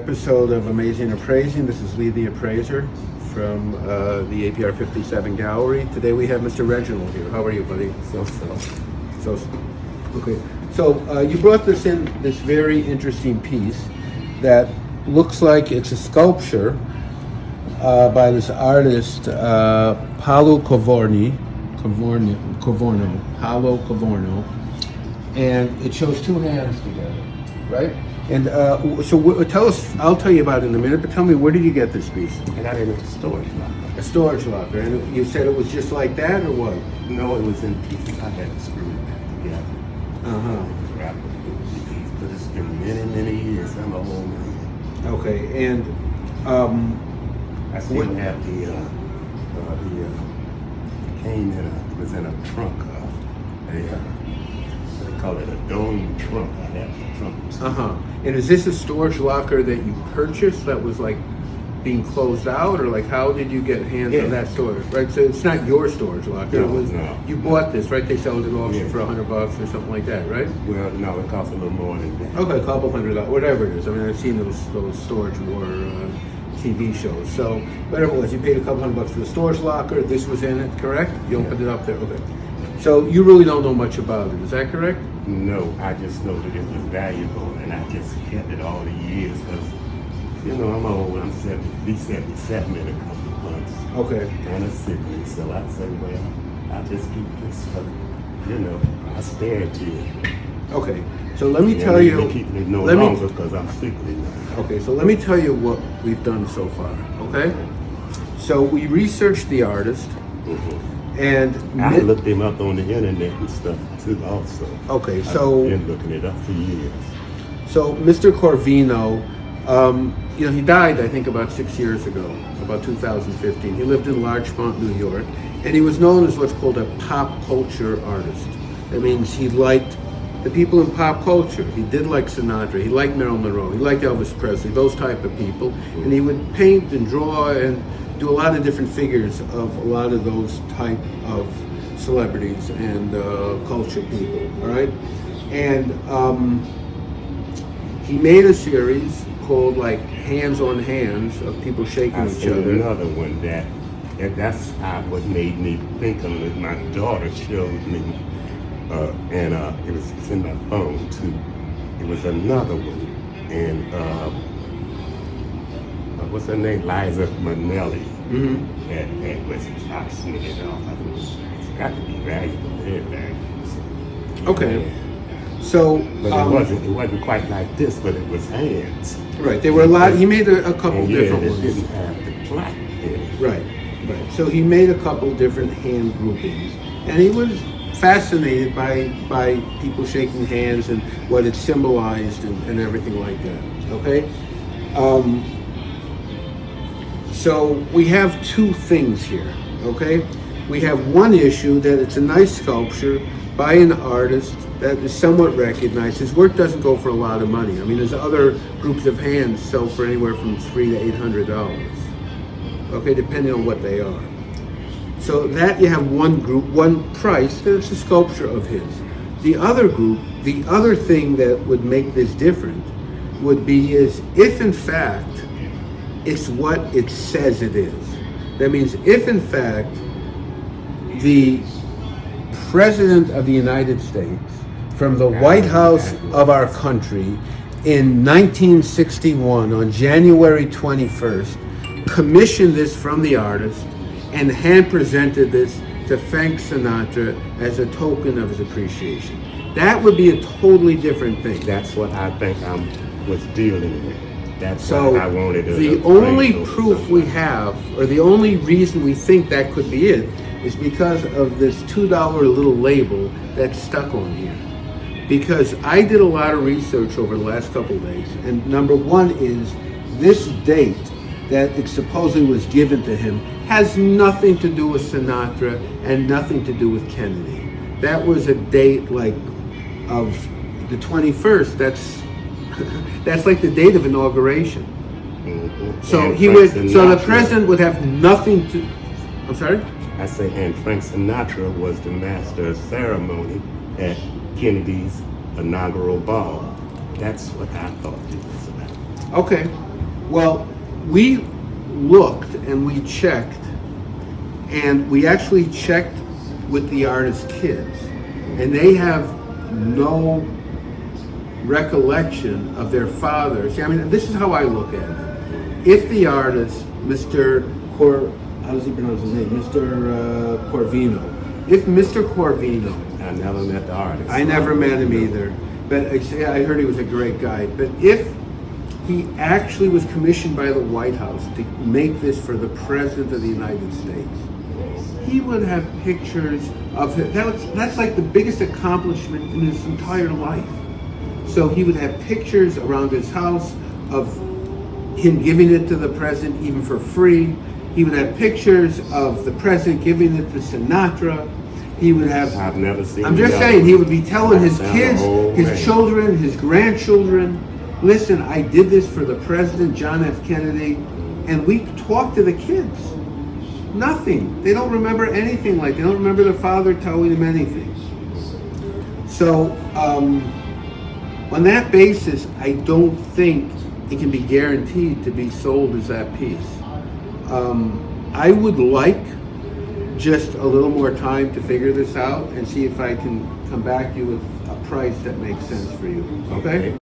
episode of Amazing Appraising. This is Lee the Appraiser from the APR57 gallery. Today we have Mr. Reginald here. How are you, buddy? So. Okay. So you brought this very interesting piece that looks like it's a sculpture by this artist, Paolo Corvino, and it shows two hands together, right? And tell us, I'll tell you about it in a minute, but tell me, where did you get this piece? I got it in a storage locker. A storage locker. And you said it was just like that, or what? No, it was in pieces. I had to screw it back together. Wrap it in pieces, but it's been many, many years. I'm an old man. Okay, and I still have the came in a, was in a trunk, they call it a dome trunk. I have the trunk. And is this a storage locker that you purchased that was like being closed out, or like how did you get hands on that storage? Right, so it's not your storage locker. No. You bought this, right? They sell it at auction for $100 or something like that, right? Well, no, it costs a little more than that. Okay, a couple $100, whatever it is. I mean, I've seen those storage war TV shows. So whatever it was, you paid a couple $100 for the storage locker. This was in it, correct? You opened it up there. Okay. So you really don't know much about it, is that correct? No, I just know that it was valuable, and I just kept it all the years because, you know, I'm old. I'm 77 in a couple of months. Okay. And a sickly, so I say, well, I'll just keep this for, you know, posterity. Okay. So let me tell you. Keeping it no longer because I'm sickly now. Okay. So let me tell you what we've done so far. Okay. So we researched the artist. And I looked him up on the internet and stuff too also. Okay, so I've been looking it up for years. So Mr. Corvino, you know, he died I think about 6 years ago, about 2015. He lived in Larchmont, New York, and he was known as what's called a pop culture artist. That means he liked the people in pop culture. He did like Sinatra, he liked Marilyn Monroe, he liked Elvis Presley, those type of people. And he would paint and draw and do a lot of different figures of a lot of those type of celebrities and culture people, all right? And he made a series called like Hands on Hands of people shaking each other. Another one that's what made me think of it. My daughter showed me, and it was in my phone too. It was another one, and what's her name? Liza Minnelli. That was fascinating. It's got to be valuable. Very valuable. Okay. So, but it wasn't quite like this, but it was hands. Right. There were a lot. He made a couple different ones. It didn't have the plaque in it. Right. So he made a couple different hand groupings, and he was fascinated by people shaking hands and what it symbolized and everything like that. Okay. So we have two things here, okay? We have one issue that it's a nice sculpture by an artist that is somewhat recognized. His work doesn't go for a lot of money. I mean, there's other groups of hands sell for anywhere from $300 to $800, okay, depending on what they are. So that you have one group, one price, that it's a sculpture of his. The other group, the other thing that would make this different would be is if in fact it's what it says it is. That means if in fact the President of the United States from the White House of our country in 1961 on January 21st commissioned this from the artist and hand presented this to Frank Sinatra as a token of his appreciation. That would be a totally different thing. That's what I think I was dealing with. That's so what I wanted to the only proof we have, or the only reason we think that could be it, is because of this $2 little label that's stuck on here. Because I did a lot of research over the last couple of days, and number one is this date that it supposedly was given to him has nothing to do with Sinatra and nothing to do with Kennedy. That was a date like of the 21st. That's like the date of inauguration. So so the president would have nothing to. I'm sorry? I say, and Frank Sinatra was the master of ceremony at Kennedy's inaugural ball. That's what I thought it was about. Okay. Well, we looked and we checked, and we actually checked with the artist's kids, and they have no recollection of their father. See, I mean, this is how I look at it. If the artist, how does he pronounce his name? Mr. Corvino. If Mr. Corvino, I never met the artist. I never met him either, but I heard he was a great guy. But if he actually was commissioned by the White House to make this for the President of the United States, he would have pictures of him. That's like the biggest accomplishment in his entire life. So he would have pictures around his house of him giving it to the President even for free. He would have pictures of the President giving it to Sinatra. He would have. I've never seen. I'm just saying, he would be telling his kids, his children, his grandchildren, listen, I did this for the President, John F. Kennedy, and we talked to the kids. Nothing. They don't remember anything like. They don't remember their father telling them anything. So, on that basis, I don't think it can be guaranteed to be sold as that piece. I would like just a little more time to figure this out and see if I can come back to you with a price that makes sense for you. Okay?